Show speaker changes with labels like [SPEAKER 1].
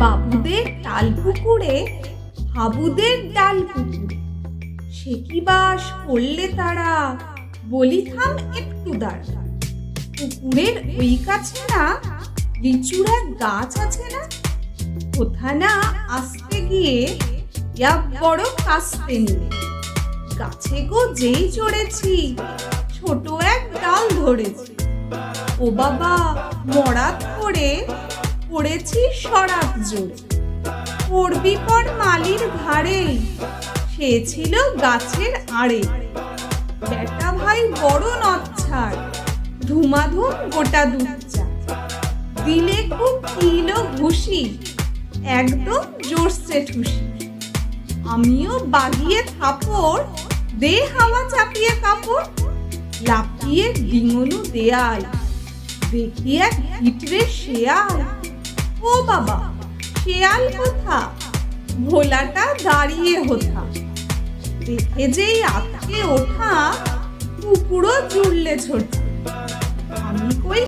[SPEAKER 1] বাবুদের তাল পুকুরে হাবুদের ডাল পুকুরে সে কি বাস করলে তারা, বলি থাম একটু দাঁড়া। পুকুরের ওই কাছে না লিচুরা গাছ আছে না, কোথা না আসতে গিয়ে বড় কাস্তে নিয়ে গাছে গো যেই চড়েছি ছোট এক ডাল ধরেছি। ও বাবা মরাত করে পড়েছি সরাত জোরে, পড়বি পর মালির ঘাড়ে, সে ছিল গাছের আড়ে। বেটা ভাই বড় নচ্ছাড়, ধুমাধুম গোটা দুধচা, দিলে খুব কিলো ঘুষি, একদম জোরসে ঠুসি। আমিও বাগিয়ে থাপড়, দে হাওয়া চাপিয়ে কাপড়, লাফিয়ে ডিঙনু দেয়াল, দেখি এক হিটরে শেয়াল। ও বাবা শেয়াল কোথা, ভোলাটা দাঁড়িয়ে হোথা, দেখে যেই আটকে ওঠা কুকুরও জুড়লে ছোটা। আমি কই